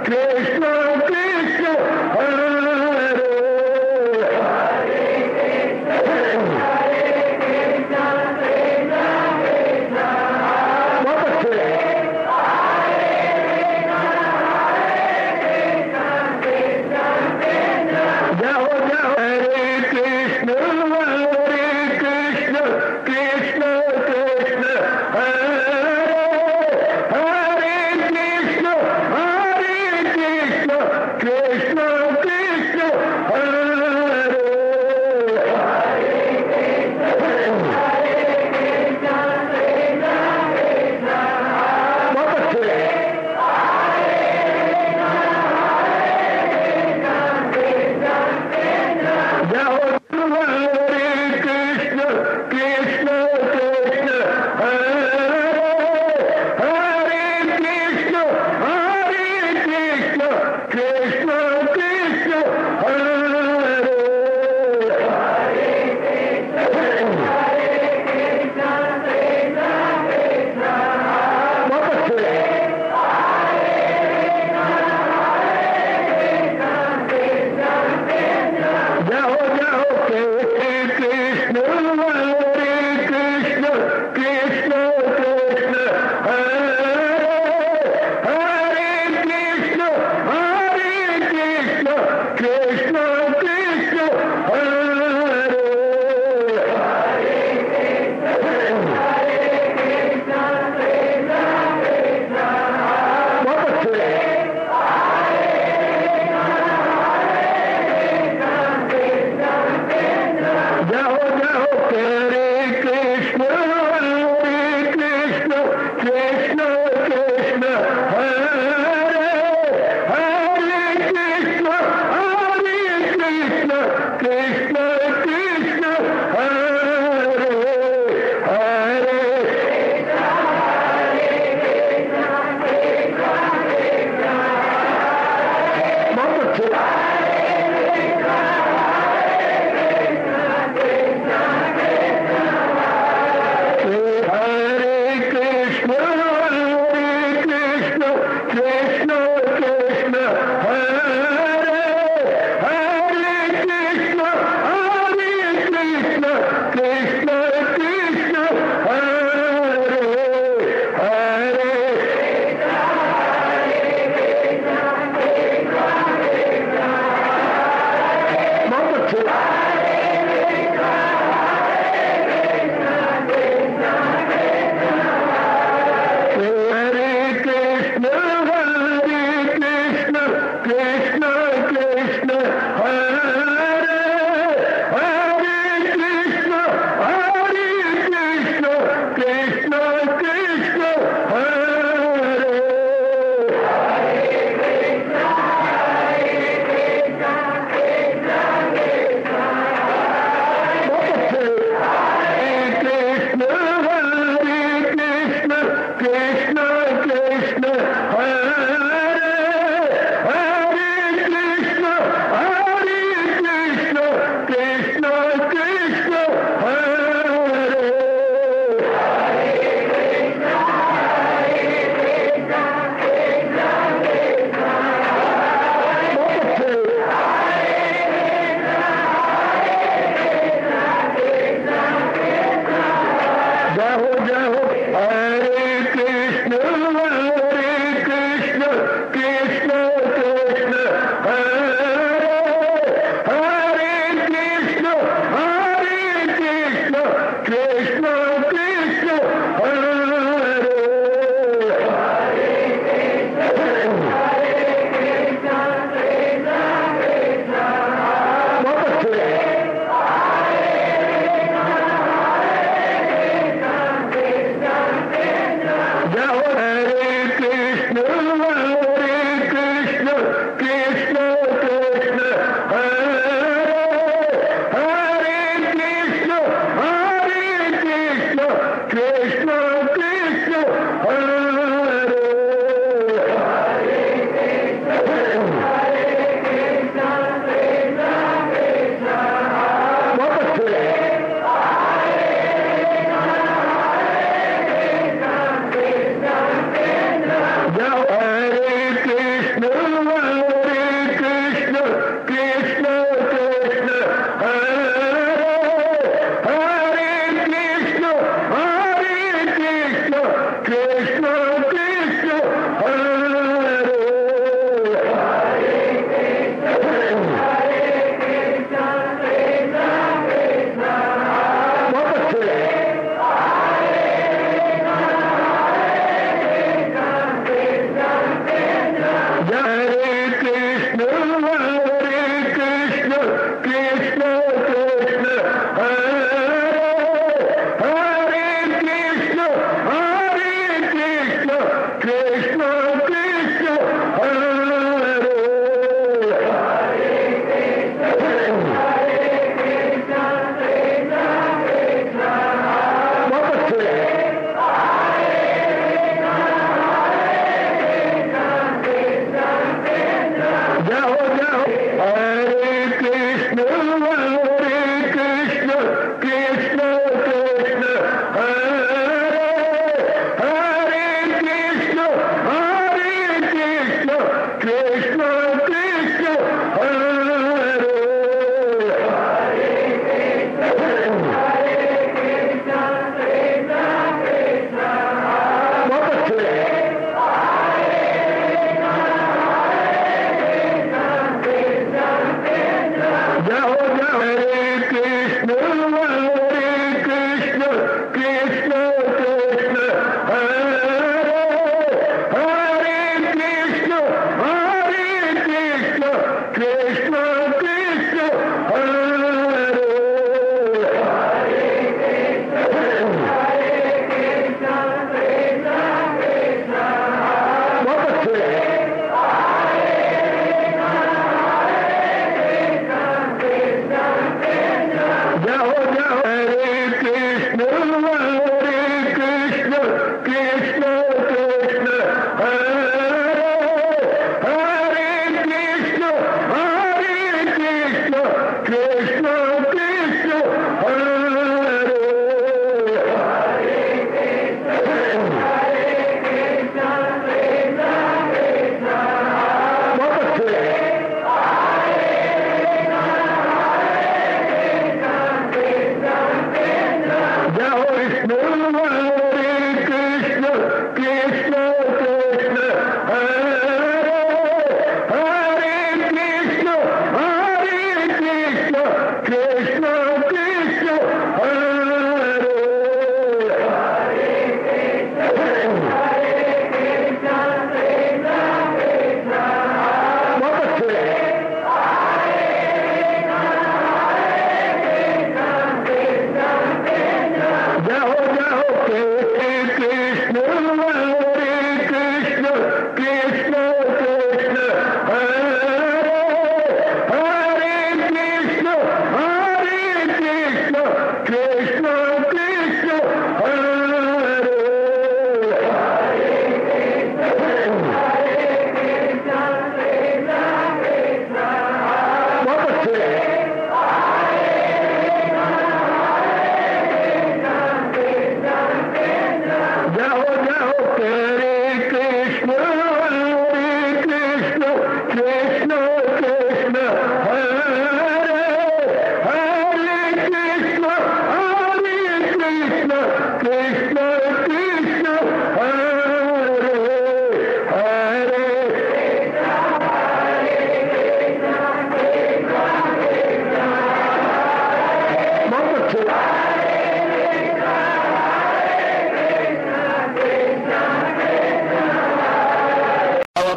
कृष्ण कृष्ण हरे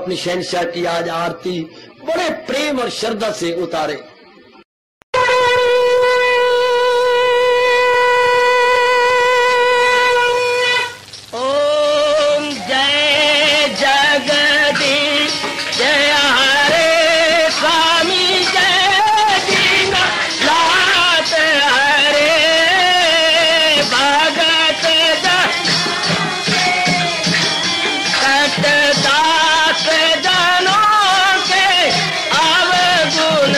अपनी शहंशाह की आज आरती बड़े प्रेम और श्रद्धा से उतारे। ओम जय जगदीश जय हरे स्वामी जय दीना लात हरे भगत सतदास जनों के अवगुण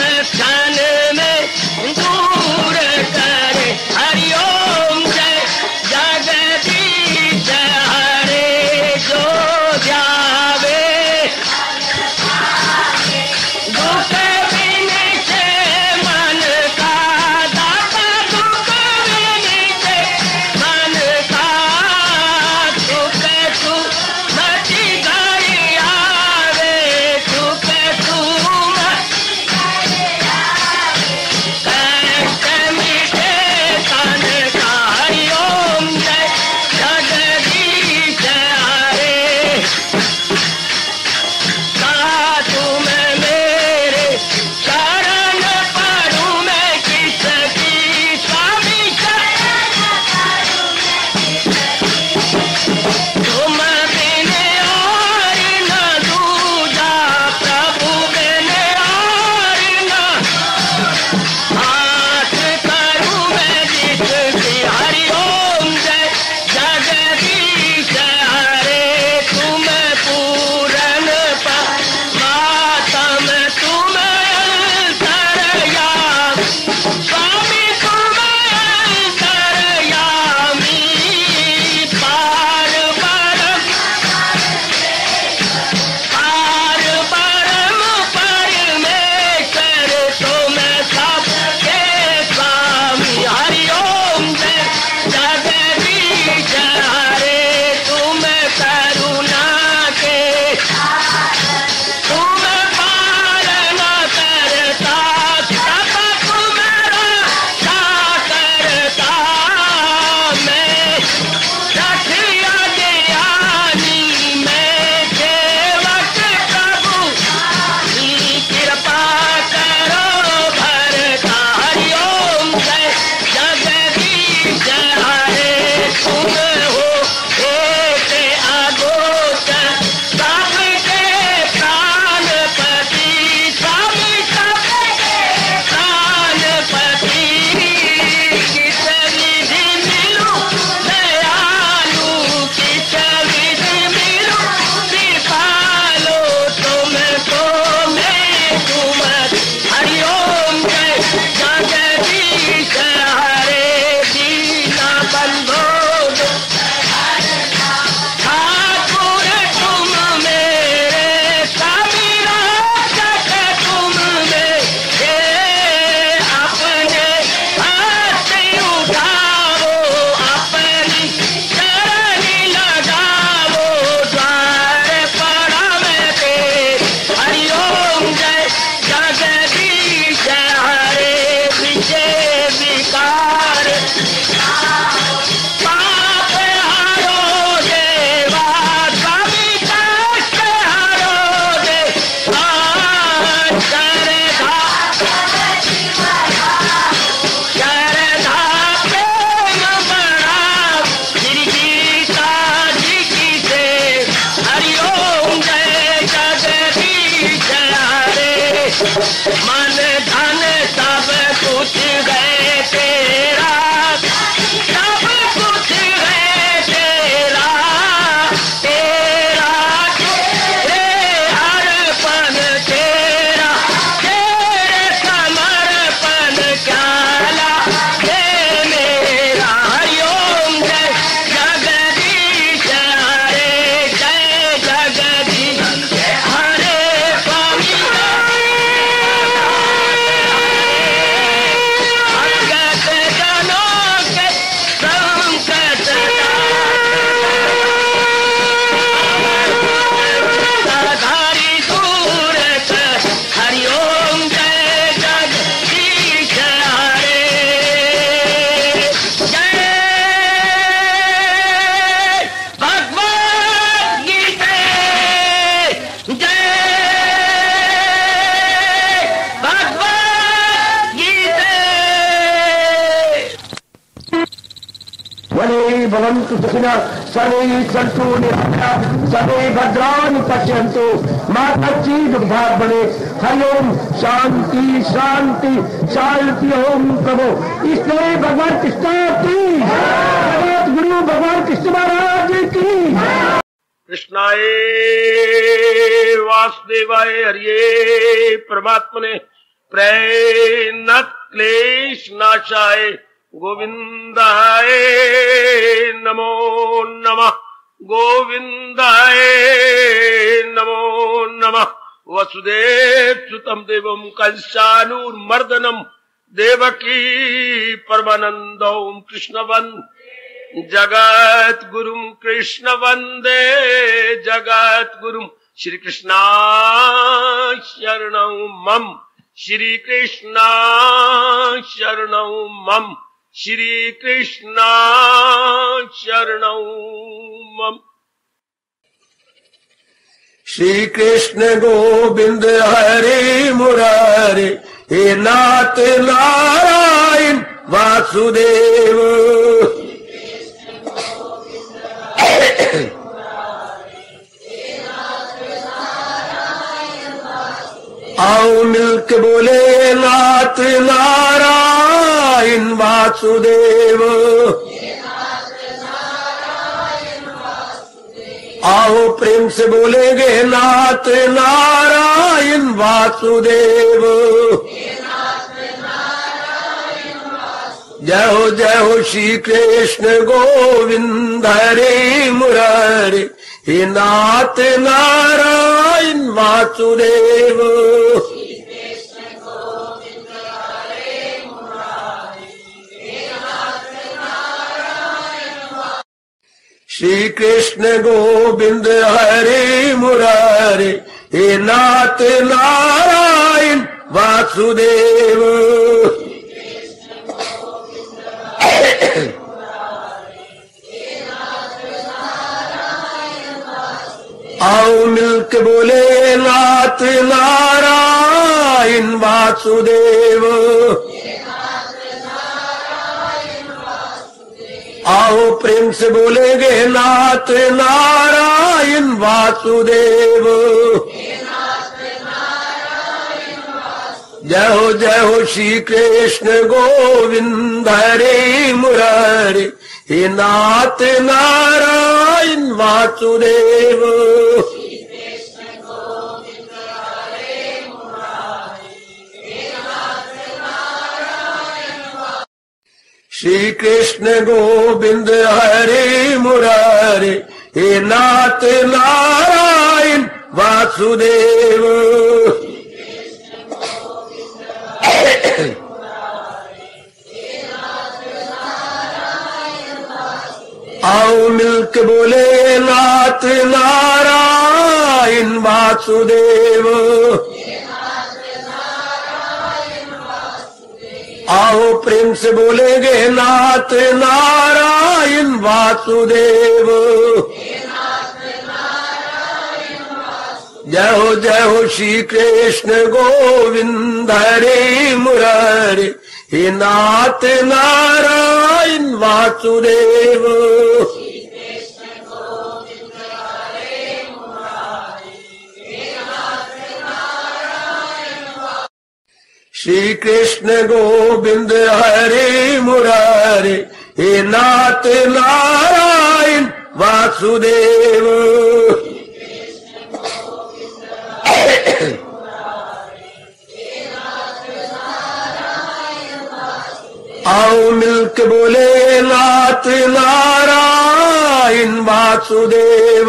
भवन्तु सुखिनः सर्वे सन्तु निरामयाः सर्वे भद्राणि पश्यन्तु मा कश्चित् दुःखभाग् भवेत्। हरि ओम शांति शांति शांति। ओम प्रभु इसलिए भगवान कृष्ण की जगत गुरु भगवान कृष्ण महाराज की। कृष्णाय वासुदेवाय हरिये परमात्मने प्रेरणात् क्लेश नाशाय गोविंदाय नमो नमः गोविंदाय नमो नमः। वसुदेव सुतम देवम कंसानुर्मर्दनम देवकी परमानंदौ कृष्णवन् जगत गुरुम कृष्ण वंदे जगत गुरुम। श्री कृष्णा शरणं मम श्री कृष्णा शरणं मम श्री कृष्णा शरणं मम। श्री कृष्ण गोविंद हरे मुरारे हे नाथ नारायण वासुदेव। आओ मिलके बोले नाथ नारायण वासुदेव। आओ प्रेम से बोलेंगे नाथ नारायण वासुदेव। जय हो श्री कृष्ण गोविंद हरे मुरारे हे नाथ नारायण वासुदेव। श्री कृष्ण गोविंद हरे मुरारे हे नाथ नारायण वासुदेव। आओ मिलके बोले नाथ नारायण वासुदेव। आओ प्रेम से बोलेंगे नाथ नारायण वासुदेव। जय हो श्री कृष्ण गोविंद हरे मुरारे हे नाथ नारायण वासुदेव। श्री कृष्ण गोविंद हरे मुरारे हे नाथ नारायण वासुदेव। आओ मिलके बोले नाथ नारायण वासुदेव। आओ प्रेम से बोलेंगे नाथ नारायण वासुदेव। जय हो श्री कृष्ण गोविंद हरे मुरारे हे नाथ नारायण वासुदेव। श्री कृष्ण गोविंद हरे मुरारे हे नाथ नारायण वासुदेव। आओ मिलके बोले नाथ नारायण वासुदेव।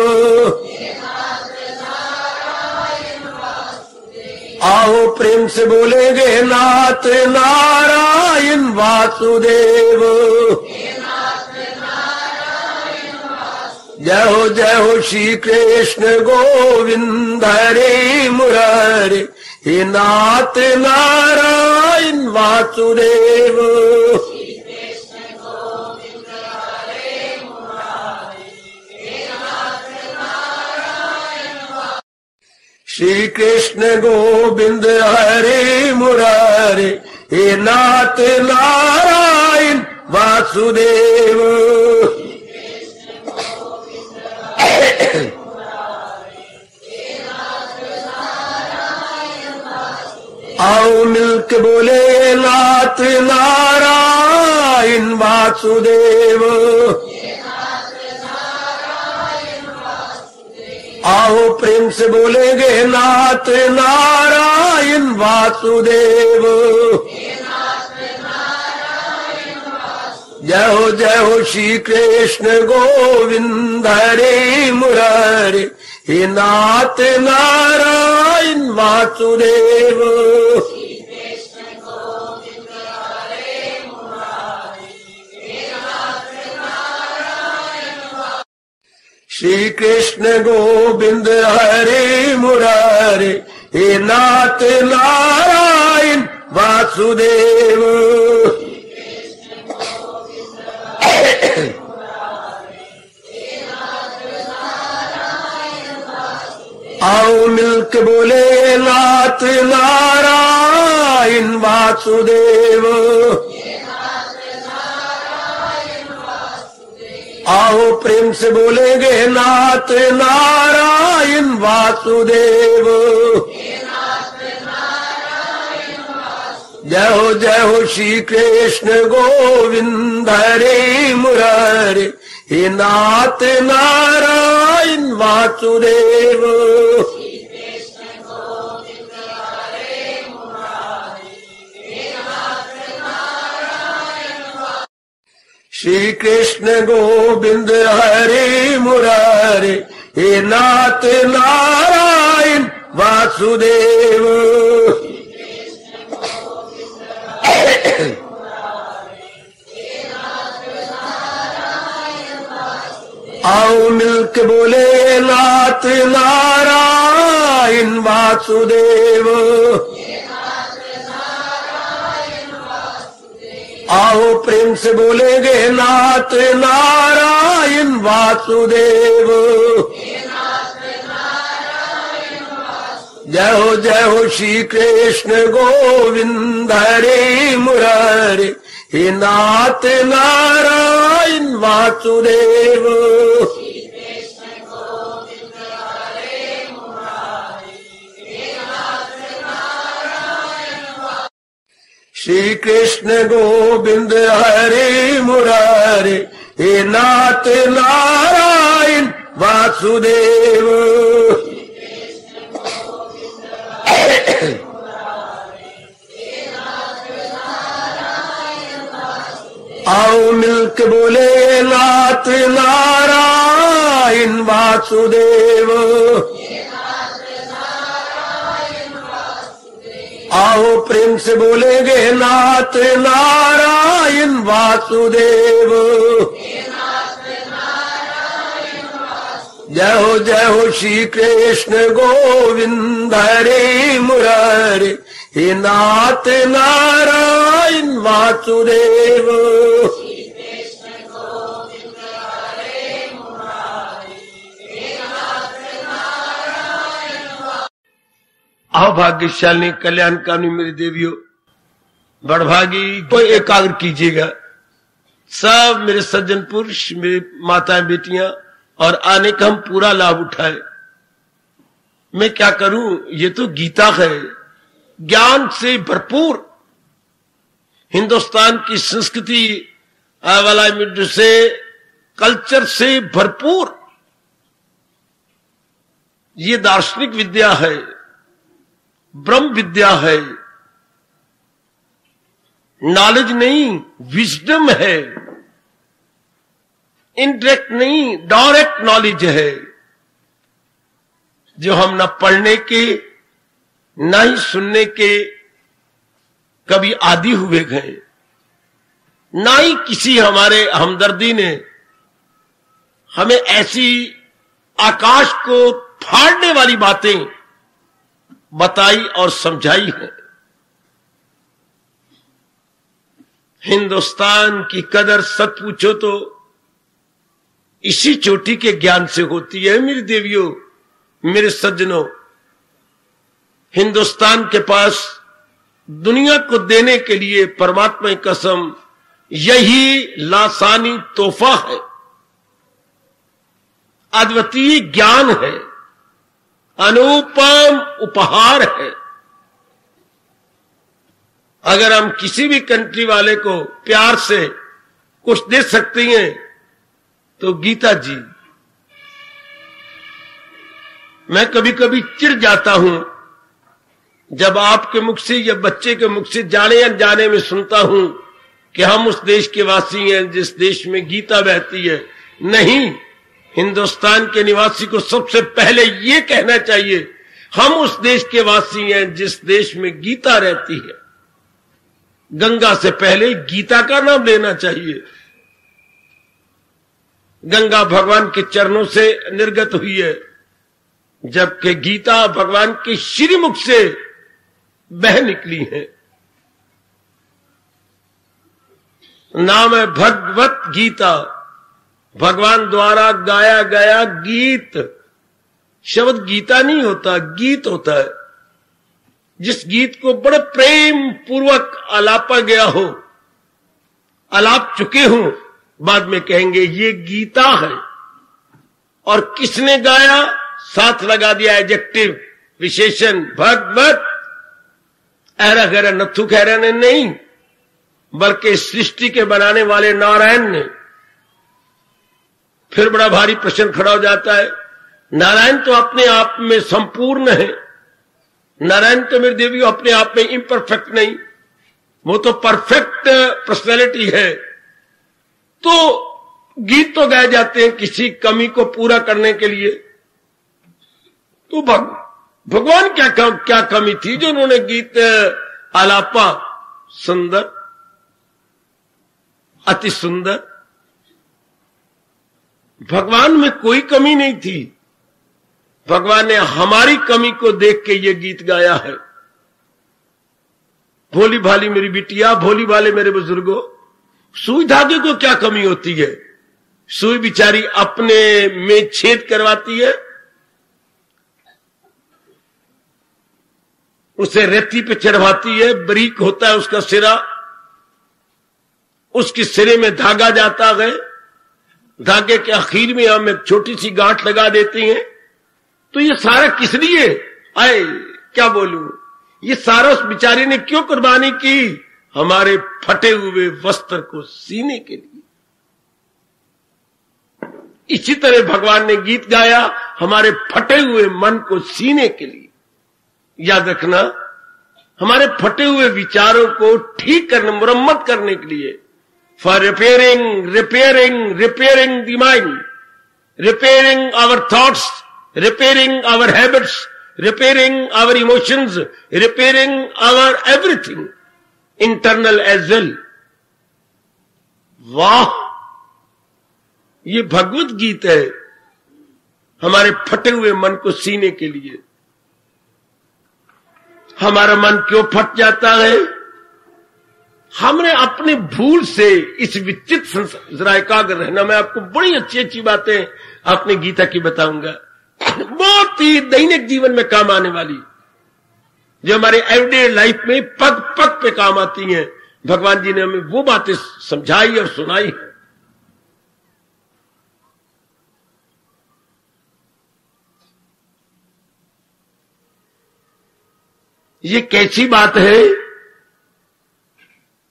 आओ प्रेम से बोलेंगे नाथ नारायण वासुदेव। जय हो श्री कृष्ण गोविंद हरे मुरारे हे नाथ नारायण वासुदेव। श्री कृष्ण गोविंद हरे मुरारे हे नाथ नारायण वासुदेव। आओ मिलके बोले नाथ नारायण वासुदेव। आओ प्रेम से बोलेंगे नाथ नारायण वासुदेव। जय हो श्री कृष्ण गोविंद हरे मुरारे, हे नाथ नारायण वासुदेव। श्री कृष्ण गोविंद हरे मुरारे, हे नाथ नारायण वासुदेव। आओ मिलके बोले नाथ नारायण वासुदेव। आओ प्रेम से बोलेंगे नाथ नारायण वासुदेव। जय हो श्री कृष्ण गोविंद हरे मुरारे, हे नाथ नारायण वासुदेव। श्री कृष्ण गोविंद हरे मुरारे, हे नाथ नारायण वासुदेव। आओ मिलके बोले नाथ नारायण वासुदेव। आओ प्रेम से बोलेंगे नाथ नारायण वासुदेव। जय हो श्री कृष्ण गोविंद हरे मुरारे, हे नाथ नारायण वासुदेव। श्री कृष्ण गोविंद हरे मुरारे, हे नाथ नारायण वासुदेव। आओ मिलके बोले नाथ नारायण वासुदेव। आओ प्रेम से बोलेंगे नाथ नारायण वासुदेव। जय हो श्री कृष्ण गोविंद हरे मुरारे, हे नाथ नारायण वासुदेव। आओ भाग्यशाली कल्याणकामी मेरी देवियों, बड़भागी को एकाग्र कीजिएगा। सब मेरे सज्जन पुरुष, मेरी माताएं बेटियां, और आने का हम पूरा लाभ उठाए। मैं क्या करूं, ये तो गीता है, ज्ञान से भरपूर, हिंदुस्तान की संस्कृति वाला मिड से, कल्चर से भरपूर ये दार्शनिक विद्या है, ब्रह्म विद्या है। नॉलेज नहीं, विजडम है। इनडायरेक्ट नहीं, डायरेक्ट नॉलेज है, जो हम न पढ़ने के न ही सुनने के कभी आदी हुए गए, ना ही किसी हमारे हमदर्दी ने हमें ऐसी आकाश को फाड़ने वाली बातें बताई और समझाई है। हिंदुस्तान की कदर सच पूछो तो इसी चोटी के ज्ञान से होती है। मेरी देवियों, मेरे सज्जनों, हिंदुस्तान के पास दुनिया को देने के लिए परमात्मा की कसम यही लासानी तोहफा है। अद्वितीय ज्ञान है, अनुपम उपहार है। अगर हम किसी भी कंट्री वाले को प्यार से कुछ दे सकते हैं तो गीता जी। मैं कभी कभी चिढ़ जाता हूं जब आपके मुख से या बच्चे के मुख से जाने अनजाने में सुनता हूं कि हम उस देश के वासी हैं जिस देश में गीता बहती है। नहीं, हिंदुस्तान के निवासी को सबसे पहले ये कहना चाहिए हम उस देश के वासी हैं जिस देश में गीता रहती है। गंगा से पहले गीता का नाम लेना चाहिए। गंगा भगवान के चरणों से निर्गत हुई है, जबकि गीता भगवान के श्रीमुख से बह निकली है। नाम है भगवत गीता, भगवान द्वारा गाया गया गीत। शब्द गीता नहीं होता, गीत होता है। जिस गीत को बड़े प्रेम पूर्वक आलापा गया हो, आलाप चुके हो, बाद में कहेंगे ये गीता है। और किसने गाया, साथ लगा दिया एडजेक्टिव, विशेषण, भगवत। ऐरा गहरा नथु खैरा ने नहीं, बल्कि सृष्टि के बनाने वाले नारायण ने। फिर बड़ा भारी प्रश्न खड़ा हो जाता है, नारायण तो अपने आप में संपूर्ण है, नारायण तो मेरे देवी अपने आप में इम्परफेक्ट नहीं, वो तो परफेक्ट पर्सनैलिटी है। तो गीत तो गाए जाते हैं किसी कमी को पूरा करने के लिए। तो भगवान क्या कमी थी जो उन्होंने गीत आलापा? सुंदर, अति सुंदर। भगवान में कोई कमी नहीं थी। भगवान ने हमारी कमी को देख के ये गीत गाया है। भोली भाली मेरी बिटिया, भोली भाले मेरे बुजुर्गों, सुई धागे को क्या कमी होती है? सुई बिचारी अपने में छेद करवाती है, उसे रेती पे चढ़वाती है, बारीक होता है उसका सिरा, उसके सिरे में धागा जाता है, धागे के आखिर में हम एक छोटी सी गांठ लगा देते हैं। तो ये सारा किस लिए? आए क्या बोलूं, ये सारा उस बिचारी ने क्यों कुर्बानी की? हमारे फटे हुए वस्त्र को सीने के लिए। इसी तरह भगवान ने गीत गाया हमारे फटे हुए मन को सीने के लिए। याद रखना, हमारे फटे हुए विचारों को ठीक करने, मुरम्मत करने के लिए। For repairing the mind, repairing our thoughts, repairing our habits, repairing our emotions, repairing our everything, internal as well. वाह, ये भगवत गीत है हमारे फटे हुए मन को सीने के लिए। हमारा मन क्यों फट जाता है? हमने अपने भूल से इस विचित्र जरा एकाग्र रहना। मैं आपको बड़ी अच्छी अच्छी बातें अपनी गीता की बताऊंगा, बहुत ही दैनिक जीवन में काम आने वाली, जो हमारे एवरीडे लाइफ में पग पग पे काम आती हैं। भगवान जी ने हमें वो बातें समझाई और सुनाई है। ये कैसी बात है?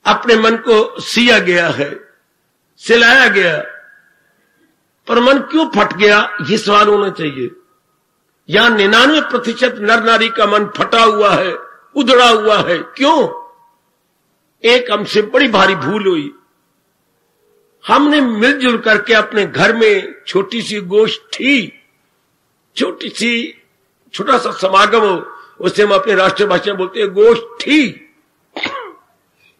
अपने मन को सिया गया है, सिलाया गया, पर मन क्यों फट गया, ये सवाल होना चाहिए। यहां 99% नर नारी का मन फटा हुआ है, उधड़ा हुआ है। क्यों? एक हमसे बड़ी भारी भूल हुई। हमने मिलजुल करके अपने घर में छोटी सी गोष्ठी, छोटा सा समागम हो, उसे हम अपनी राष्ट्रभाषा में बोलते हैं गोष्ठी।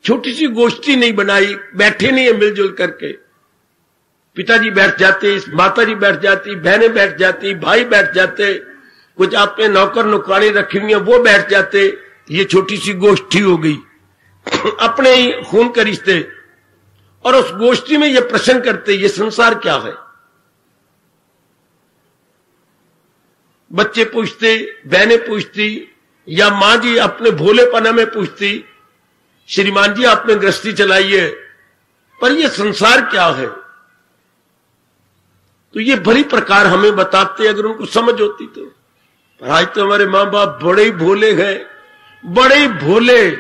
छोटी सी गोष्ठी नहीं बनाई, बैठे नहीं है मिलजुल करके। पिताजी बैठ जाते, माताजी बैठ जाती, बहनें बैठ जाती, भाई बैठ जाते, कुछ आपने नौकर नौकरानी रखी हुई है वो बैठ जाते। ये छोटी सी गोष्ठी हो गई, अपने ही खून के रिश्ते। और उस गोष्ठी में ये प्रश्न करते, ये संसार क्या है? बच्चे पूछते, बहनें पूछती, या मां जी अपने भोलेपना में पूछती, श्रीमान जी आपने गृहस्थी चलाई है, पर ये संसार क्या है? तो ये भली प्रकार हमें बताते अगर उनको समझ होती तो। पर आज तो हमारे माँ बाप बड़े ही भोले हैं, बड़े ही भोले,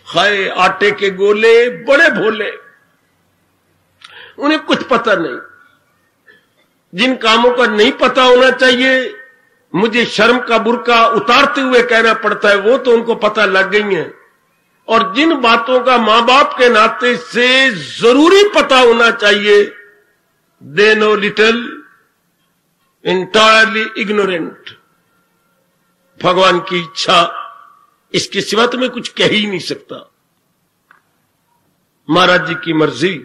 खाए आटे के गोले, बड़े भोले, उन्हें कुछ पता नहीं। जिन कामों का नहीं पता होना चाहिए, मुझे शर्म का बुर्का उतारते हुए कहना पड़ता है, वो तो उनको पता लग गई है। और जिन बातों का मां बाप के नाते से जरूरी पता होना चाहिए, they know little, entirely ignorant. भगवान की इच्छा, इसके सिवा तो मैं कुछ कह ही नहीं सकता। महाराज जी की मर्जी,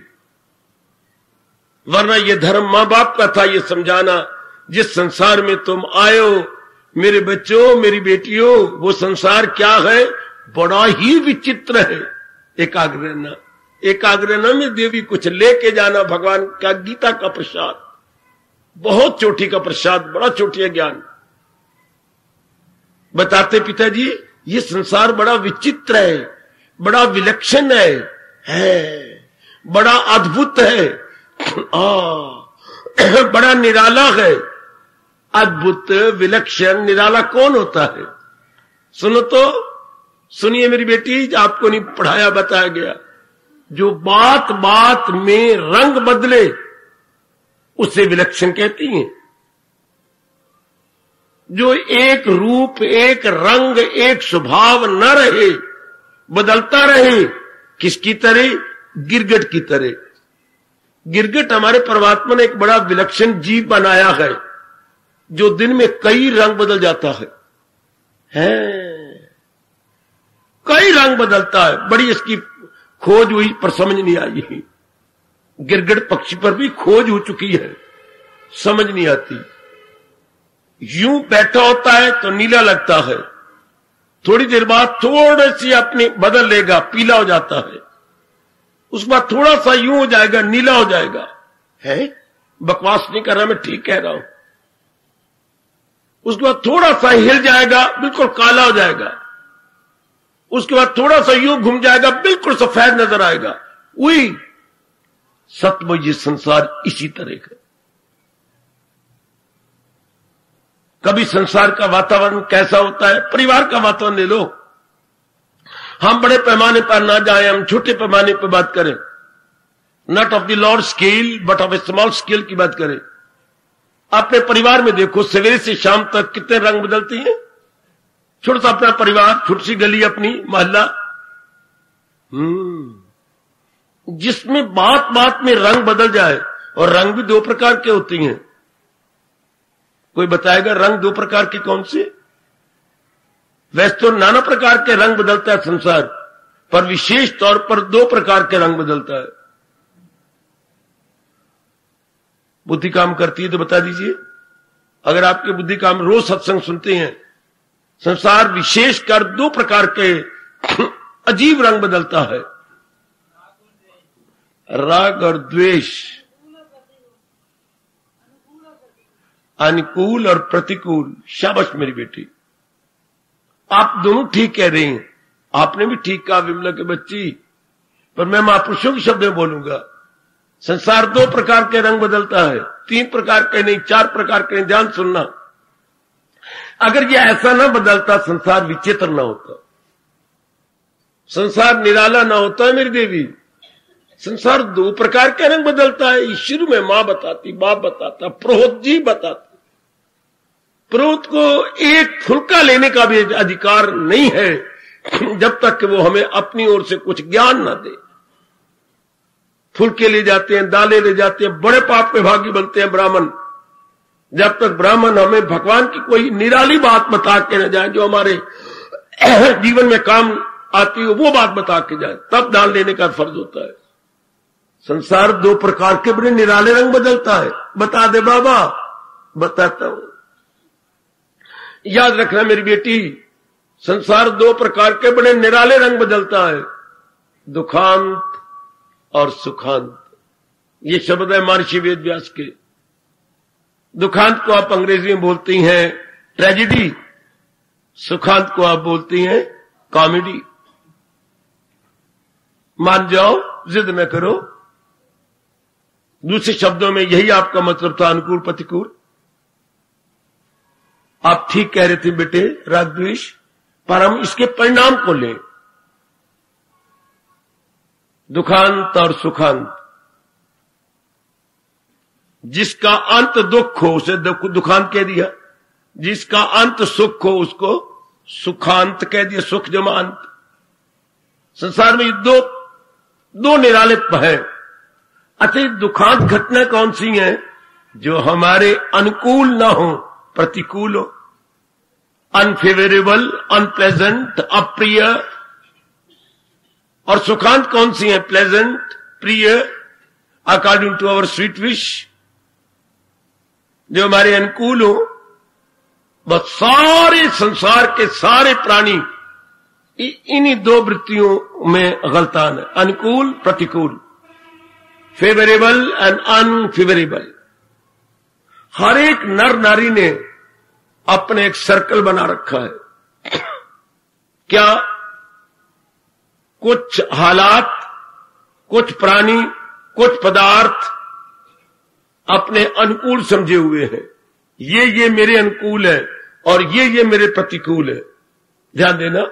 वरना ये धर्म मां बाप का था ये समझाना, जिस संसार में तुम आए हो मेरे बच्चों, मेरी बेटियों, वो संसार क्या है, बड़ा ही विचित्र है। एकाग्र न में देवी कुछ लेके जाना, भगवान का गीता का प्रसाद, बहुत चोटी का प्रसाद, बड़ा चोटी ज्ञान। बताते पिताजी ये संसार बड़ा विचित्र है, बड़ा विलक्षण है, बड़ा अद्भुत है, बड़ा निराला है। अद्भुत, विलक्षण, निराला कौन होता है? सुनो तो, सुनिए मेरी बेटी, आपको नहीं पढ़ाया बताया गया, जो बात बात में रंग बदले उसे विलक्षण कहती हैं। जो एक रूप, एक रंग, एक स्वभाव न रहे, बदलता रहे, किसकी तरह? गिरगिट की तरह। गिरगिट हमारे परमात्मा ने एक बड़ा विलक्षण जीव बनाया है, जो दिन में कई रंग बदल जाता है, कई रंग बदलता है। बड़ी इसकी खोज हुई पर समझ नहीं आई। गिरगिट पक्षी पर भी खोज हो चुकी है, समझ नहीं आती। यूं बैठा होता है तो नीला लगता है, थोड़ी देर बाद थोड़ी सी अपनी बदल लेगा, पीला हो जाता है, उसके बाद थोड़ा सा यूं हो जाएगा, नीला हो जाएगा। है बकवास नहीं कर रहा, मैं ठीक कह रहा हूं। उसके बाद थोड़ा सा हिल जाएगा, बिल्कुल काला हो जाएगा। उसके बाद थोड़ा सा यूं घूम जाएगा, बिल्कुल सफेद नजर आएगा। वही सतमुज ये संसार इसी तरह का। कभी संसार का वातावरण कैसा होता है? परिवार का वातावरण ले लो। हम बड़े पैमाने पर ना जाए, हम छोटे पैमाने पर बात करें, not of the Lord scale but of A small scale की बात करें। अपने परिवार में देखो, सवेरे से शाम तक कितने रंग बदलती हैं। छोटा सा अपना परिवार, छोटी सी गली, अपनी मोहल्ला, जिसमें बात बात में रंग बदल जाए। और रंग भी दो प्रकार के होती हैं। कोई बताएगा रंग दो प्रकार के कौन से? वैसे तो नाना प्रकार के रंग बदलता है संसार, पर विशेष तौर पर दो प्रकार के रंग बदलता है। बुद्धि काम करती है तो बता दीजिए। अगर आपकी बुद्धि काम, रोज सत्संग सुनते हैं, संसार विशेषकर दो प्रकार के अजीब रंग बदलता है, राग और द्वेष, अनुकूल और प्रतिकूल। शाबाश मेरी बेटी, आप दोनों ठीक कह रही हैं। आपने भी ठीक कहा विमला के बच्ची, पर मैं महापुरुषों के शब्द में बोलूंगा। संसार दो प्रकार के रंग बदलता है, तीन प्रकार के नहीं, चार प्रकार के नहीं। ध्यान सुनना, अगर ये ऐसा ना बदलता, संसार विचित्र ना होता, संसार निराला ना होता है मेरी देवी। संसार दो प्रकार के रंग बदलता है। शुरू में मां बताती, बाप बताता, पुरोहित जी बताते। पुरोहित को एक फुल्का लेने का भी अधिकार नहीं है जब तक कि वो हमें अपनी ओर से कुछ ज्ञान ना दे। फुल्के ले जाते हैं, दालें ले जाते हैं, बड़े पाप में भागी बनते हैं ब्राह्मण। जब तक ब्राह्मण हमें भगवान की कोई निराली बात बता के न जाए, जो हमारे जीवन में काम आती है, वो बात बता के जाए, तब दान लेने का फर्ज होता है। संसार दो प्रकार के बड़े निराले रंग बदलता है। बता दे बाबा? बताता हूं, याद रखना मेरी बेटी। संसार दो प्रकार के बड़े निराले रंग बदलता है, दुखांत और सुखांत। ये शब्द है महर्षि वेद व्यास के। दुखांत को आप अंग्रेजी में बोलती हैं ट्रेजेडी, सुखांत को आप बोलती हैं कॉमेडी। मान जाओ, जिद न करो। दूसरे शब्दों में यही आपका मतलब था, अनुकूल प्रतिकूल। आप ठीक कह रहे थे बेटे राग द्वेष, पर हम इसके परिणाम को लें, दुखांत और सुखांत। जिसका अंत दुख हो उसे दुखांत कह दिया, जिसका अंत सुख हो उसको सुखांत कह दिया, सुख जमा अंत। संसार में दो निराले है। अतः दुखांत घटना कौन सी है? जो हमारे अनुकूल ना हो, प्रतिकूल हो, अनफेवरेबल, अनप्लेजेंट, अप्रिय। और सुखांत कौन सी है? प्लेजेंट, प्रिय, according to our sweet wish, जो हमारे अनुकूल हो। बस सारे संसार के सारे प्राणी इन्हीं दो वृत्तियों में गलतान है, अनुकूल प्रतिकूल, फेवरेबल एंड अनफेवरेबल। हर एक नर नारी ने अपने एक सर्कल बना रखा है। क्या कुछ हालात, कुछ प्राणी, कुछ पदार्थ अपने अनुकूल समझे हुए हैं, ये मेरे अनुकूल है और ये मेरे प्रतिकूल है। ध्यान देना,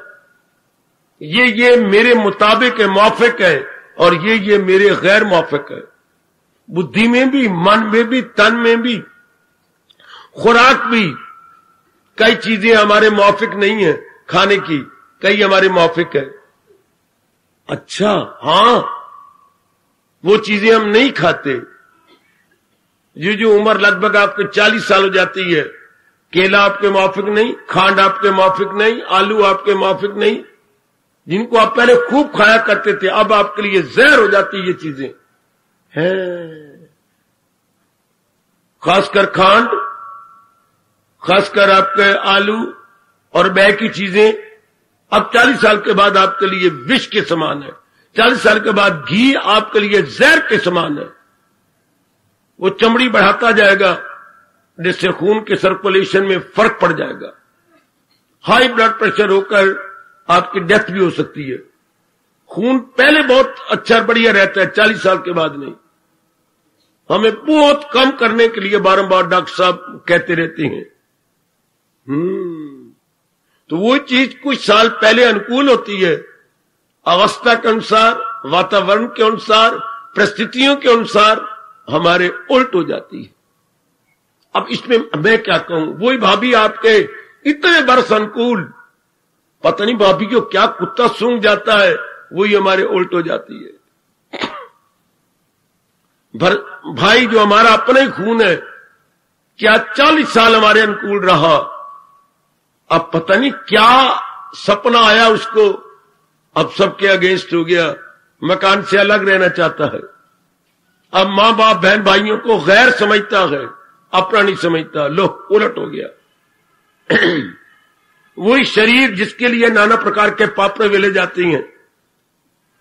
ये मेरे मुताबिक है, मौफिक है, और ये मेरे गैर मौफिक है। बुद्धि में भी, मन में भी, तन में भी, खुराक भी। कई चीजें हमारे मौफिक नहीं है खाने की, कई हमारे मौफिक है। अच्छा, हां, वो चीजें हम नहीं खाते। जो उम्र लगभग आपके 40 साल हो जाती है, केला आपके मौफिक नहीं, खांड आपके मौफिक नहीं, आलू आपके मौफिक नहीं। जिनको आप पहले खूब खाया करते थे, अब आपके लिए जहर हो जाती ये चीजें हैं। खासकर खांड, खासकर आपके आलू और बैग की चीजें अब 40 साल के बाद आपके लिए विष के समान है। 40 साल के बाद घी आपके लिए जहर के समान है। वो चमड़ी बढ़ाता जाएगा, जिससे खून के सर्कुलेशन में फर्क पड़ जाएगा। हाई ब्लड प्रेशर होकर आपकी डेथ भी हो सकती है। खून पहले बहुत अच्छा बढ़िया रहता है, 40 साल के बाद नहीं। हमें बहुत कम करने के लिए बारंबार डॉक्टर साहब कहते रहते हैं। तो वो चीज कुछ साल पहले अनुकूल होती है, अवस्था के अनुसार, वातावरण के अनुसार, परिस्थितियों के अनुसार हमारे उल्ट हो जाती है। अब इसमें मैं क्या कहूं, वही भाभी आपके इतने बरस अनुकूल, पता नहीं भाभी को क्या कुत्ता सूंघ जाता है, वही हमारे उल्ट हो जाती है। भाई जो हमारा अपना ही खून है, क्या 40 साल हमारे अनुकूल रहा, अब पता नहीं क्या सपना आया उसको, अब सबके अगेंस्ट हो गया, मकान से अलग रहना चाहता है। अब मां बाप बहन भाइयों को गैर समझता है, अपना नहीं समझता। लो, उलट हो गया। वही शरीर जिसके लिए नाना प्रकार के पाप वेले जाती हैं।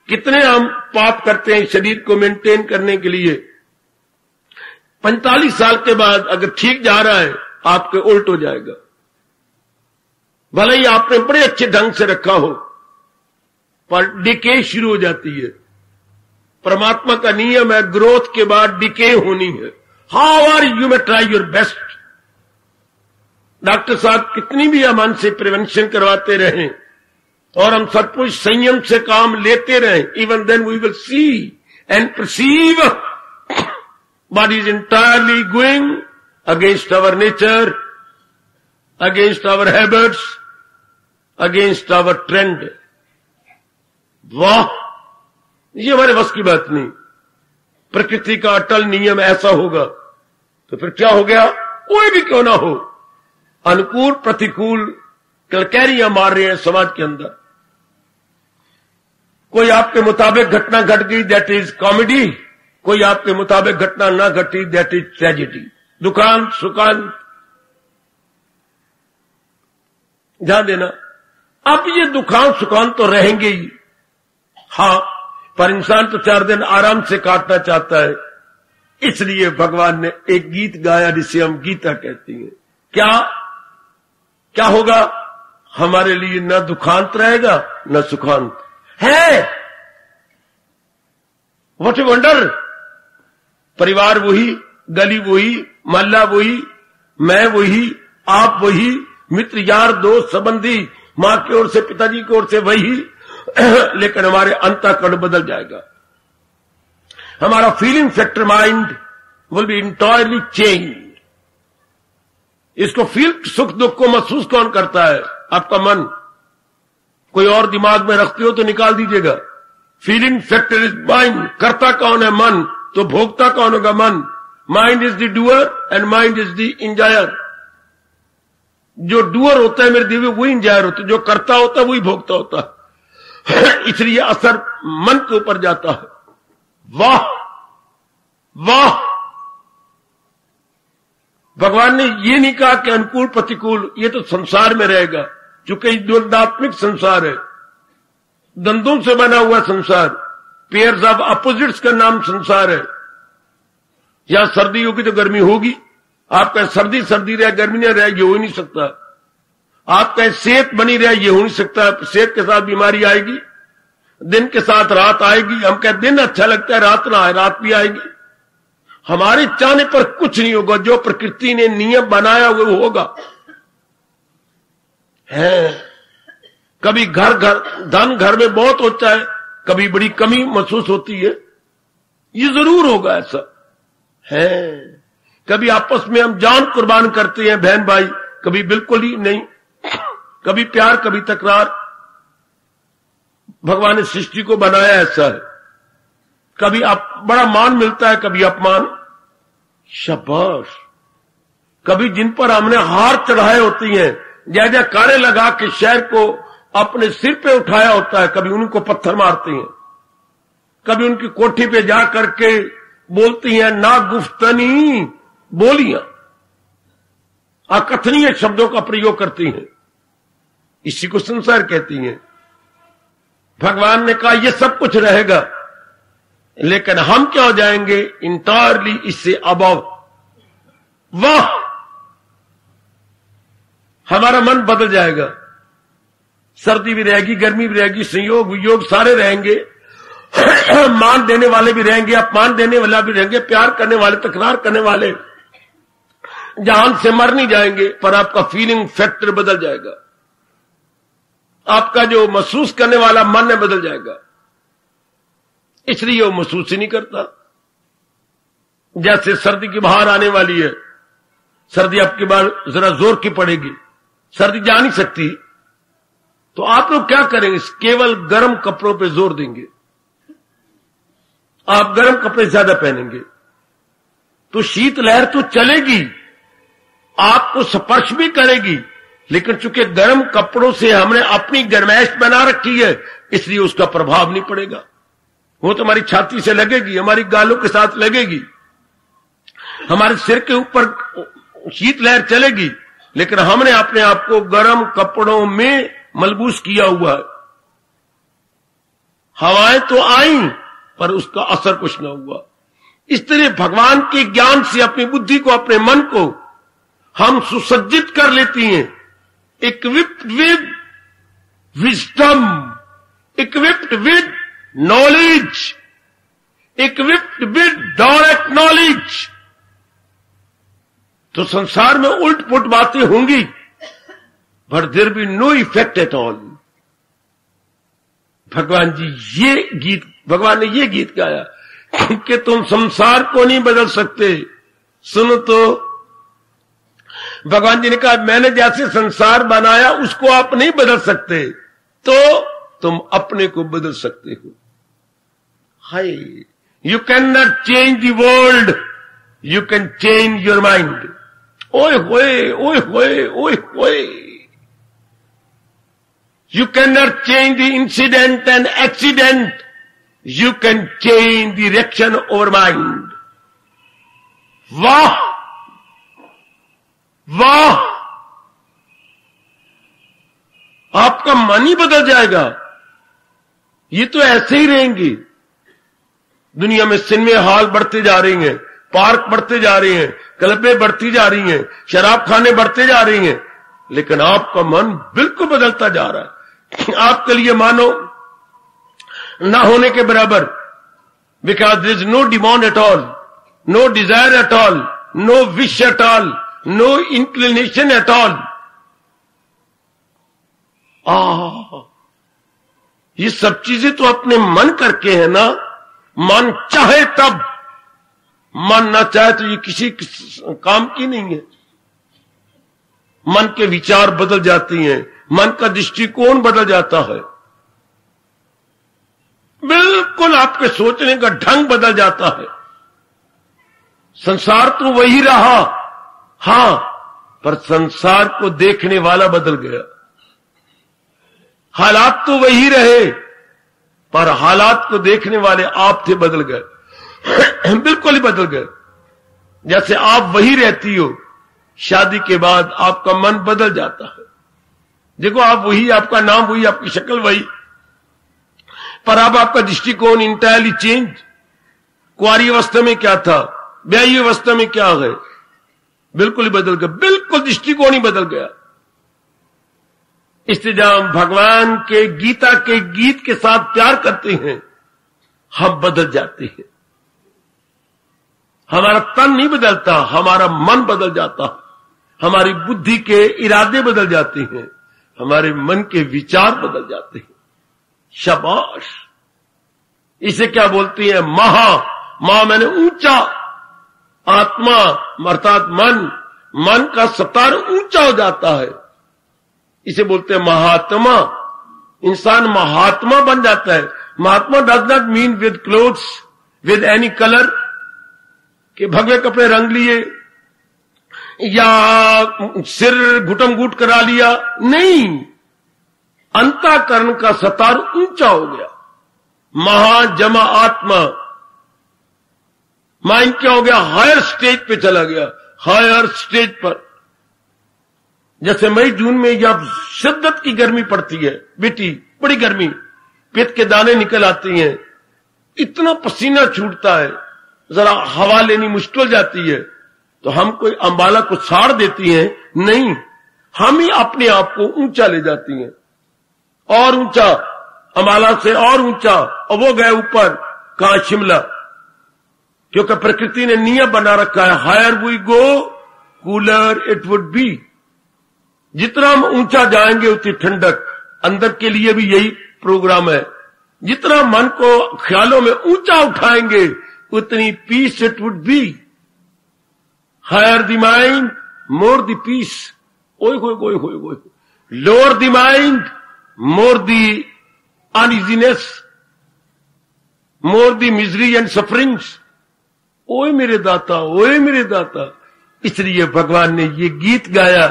कितने हम पाप करते हैं शरीर को मेंटेन करने के लिए। 45 साल के बाद अगर ठीक जा रहा है, आपके उल्ट हो जाएगा। भले ही आपने बड़े अच्छे ढंग से रखा हो, पर डिके शुरू हो जाती है। परमात्मा का नियम है, ग्रोथ के बाद डिके होनी है। हाउ आर यू, में ट्राई योर बेस्ट। डॉक्टर साहब कितनी भी हम हमसे प्रिवेंशन करवाते रहें और हम सब कुछ संयम से काम लेते रहें, even then we will see and perceive what is entirely going against our nature, against our habits, against our trend. वाह, ये हमारे बस की बात नहीं। प्रकृति का अटल नियम ऐसा होगा तो फिर क्या हो गया, कोई भी क्यों ना हो, अनुकूल प्रतिकूल कलकैरियां मार रहे हैं समाज के अंदर। कोई आपके मुताबिक घटना घट गई, दैट इज कॉमेडी। कोई आपके मुताबिक घटना ना घटी, दैट इज ट्रेजेडी। दुखांत सुखांत, ध्यान देना। अब ये दुखांत सुखांत तो रहेंगे ही, हाँ, पर इंसान तो 4 दिन आराम से काटना चाहता है। इसलिए भगवान ने एक गीत गाया जिसे हम गीता कहती हैं। क्या होगा, हमारे लिए न दुखांत रहेगा न सुखांत है। What a wonder. परिवार वही, गली वही, मोहल्ला वही, मैं वही, आप वही, मित्र यार दोस्त संबंधी, मां की ओर से पिताजी की ओर से वही, लेकिन हमारे अंतःकरण बदल जाएगा। हमारा feeling factor mind will be entirely change. इसको फील, सुख दुख को महसूस कौन करता है? आपका मन। कोई और दिमाग में रखते हो तो निकाल दीजिएगा। Feeling factor is mind. करता कौन है? मन। तो भोगता कौन होगा? मन। Mind is the doer and mind is the enjoyer. जो डूअर होता है मेरे देवी वही इंजॉयर होता है, जो करता होता है वही भोगता होता है। इसलिए असर मन के ऊपर जाता है। वाह वाह! भगवान ने ये नहीं कहा कि अनुकूल प्रतिकूल, ये तो संसार में रहेगा, क्योंकि द्वंद्वात्मिक संसार है, द्वंद्वों से बना हुआ संसार, पेयर्स ऑफ अपोजिट्स का नाम संसार है। यहां सर्दी होगी तो गर्मी होगी। आप कहें सर्दी सर्दी रहे, गर्मी नहीं रहे, ये हो ही नहीं सकता। आप कहें सेहत बनी रहे, ये हो नहीं सकता। सेहत के साथ बीमारी आएगी, दिन के साथ रात आएगी। हम कहें दिन अच्छा लगता है, रात ना आए, रात भी आएगी। हमारे चाहने पर कुछ नहीं होगा, जो प्रकृति ने नियम बनाया वो होगा। है कभी धन घर में बहुत होता है, कभी बड़ी कमी महसूस होती है, ये जरूर होगा। ऐसा है। कभी आपस में हम जान कुर्बान करते हैं बहन भाई, कभी बिल्कुल ही नहीं, कभी प्यार कभी तकरार। भगवान ने सृष्टि को बनाया ऐसा है। कभी बड़ा मान मिलता है, कभी अपमान। शाबाश! कभी जिन पर हमने हार चढ़ाए होती हैं, जय कारे लगा के शहर को अपने सिर पे उठाया होता है, कभी उनको पत्थर मारती हैं। कभी उनकी कोठी पे जा करके बोलती हैं ना गुफ्तनी बोलियां, अकथनीय शब्दों का प्रयोग करती हैं। इसी को संसार कहती हैं। भगवान ने कहा यह सब कुछ रहेगा, लेकिन हम क्या हो जाएंगे? इंटायरली इससे अबव। वाह! हमारा मन बदल जाएगा। सर्दी भी रहेगी, गर्मी भी रहेगी, संयोग वियोग सारे रहेंगे। मान देने वाले भी रहेंगे, अपमान देने वाला भी रहेंगे, प्यार करने वाले, तकरार करने वाले। जान से मर नहीं जाएंगे, पर आपका फीलिंग फैक्टर बदल जाएगा। आपका जो महसूस करने वाला मन है बदल जाएगा। इसलिए वो महसूस ही नहीं करता। जैसे सर्दी की बाहर आने वाली है, सर्दी आपके बार जरा जोर की पड़ेगी, सर्दी जा नहीं सकती, तो आप लोग क्या करेंगे? केवल गर्म कपड़ों पे जोर देंगे। आप गर्म कपड़े ज्यादा पहनेंगे तो शीतलहर तो चलेगी, आपको स्पर्श भी करेगी, लेकिन चूंकि गर्म कपड़ों से हमने अपनी गर्माइश बना रखी है, इसलिए उसका प्रभाव नहीं पड़ेगा। वो तो हमारी छाती से लगेगी, हमारी गालों के साथ लगेगी, हमारे सिर के ऊपर शीतलहर चलेगी, लेकिन हमने अपने आप को गर्म कपड़ों में मलबूस किया हुआ है। हवाएं तो आई, पर उसका असर कुछ न हुआ। इस तरह भगवान के ज्ञान से अपनी बुद्धि को, अपने मन को हम सुसज्जित कर लेती हैं, equipped with wisdom, equipped with knowledge, equipped with direct knowledge. तो संसार में उल्ट पुट बातें होंगी, but there be no effect at all. भगवान ने ये गीत गाया कि तुम संसार को नहीं बदल सकते। सुनो तो, भगवान जी ने कहा मैंने जैसे संसार बनाया उसको आप नहीं बदल सकते, तो तुम अपने को बदल सकते हो। हाय, you can not change the world, you can change your mind. ओए होए, ओए होए, ओए होए। You cannot change the incident and accident. You can change the direction over mind. वाह वाह! आपका मन ही बदल जाएगा। ये तो ऐसे ही रहेंगे। दुनिया में सिनेमा हॉल बढ़ते जा रही हैं, पार्क बढ़ते जा रहे हैं, क्लबें बढ़ती जा रही हैं, शराब खाने बढ़ते जा रही हैं, लेकिन आपका मन बिल्कुल बदलता जा रहा है। आपके लिए मानो ना होने के बराबर, because there is no demand at all. No desire at all, no wish at all, no inclination at all. ये सब चीजें तो अपने मन करके है ना। मन चाहे तब, मन ना चाहे तो ये किसी काम की नहीं है। मन के विचार बदल जाती हैं, मन का दृष्टिकोण बदल जाता है, बिल्कुल आपके सोचने का ढंग बदल जाता है। संसार तो वही रहा, हां, पर संसार को देखने वाला बदल गया। हालात तो वही रहे, पर हालात को देखने वाले आप थे, बदल गए। बिल्कुल ही बदल गए। जैसे आप वही रहती हो, शादी के बाद आपका मन बदल जाता है। देखो, आप वही, आपका नाम वही, आपकी शक्ल वही, पर अब आपका दृष्टिकोण इंटायरली चेंज। कुंवारी अवस्था में क्या था, ब्याही अवस्था में क्या है, बिल्कुल ही बदल गया, बिल्कुल दृष्टिकोण ही बदल गया। इसलिए जब हम भगवान के गीता के गीत के साथ प्यार करते हैं, हम बदल जाते हैं। हमारा तन नहीं बदलता, हमारा मन बदल जाता है, हमारी बुद्धि के इरादे बदल जाते हैं, हमारे मन के विचार बदल जाते हैं। शाबाश! इसे क्या बोलती है? महा मैंने ऊंचा, आत्मा अर्थात मन का सतार ऊंचा हो जाता है, इसे बोलते हैं महात्मा। इंसान महात्मा बन जाता है। Mahatma does not mean with clothes, with any colour, कि भगवे कपड़े रंग लिए या सिर घुटम घूट करा लिया, नहीं, अंतःकरण का सतार ऊंचा हो गया। महाजमा आत्मा, माइंड क्या हो गया? हायर स्टेज पे चला गया, हायर स्टेज पर। जैसे मई जून में जब शिद्दत की गर्मी पड़ती है बेटी, बड़ी गर्मी, पित्त के दाने निकल आती हैं, इतना पसीना छूटता है, जरा हवा लेनी मुश्किल जाती है, तो हम कोई अंबाला को साड़ देती हैं? नहीं, हम ही अपने आप को ऊंचा ले जाती हैं, और ऊंचा, अंबाला से और ऊंचा, और वो गए ऊपर, कहां? शिमला। क्योंकि प्रकृति ने नियम बना रखा है, higher we go cooler it would be. जितना हम ऊंचा जाएंगे उतनी ठंडक, अंदर के लिए भी यही प्रोग्राम है। जितना मन को ख्यालों में ऊंचा उठाएंगे उतनी peace it would be. Higher the mind more the peace, ओए होए होए होए होए, lower the mind more the uneasiness, more the misery and sufferings. ओए मेरे दाता, ओए मेरे दाता। इसलिए भगवान ने ये गीत गाया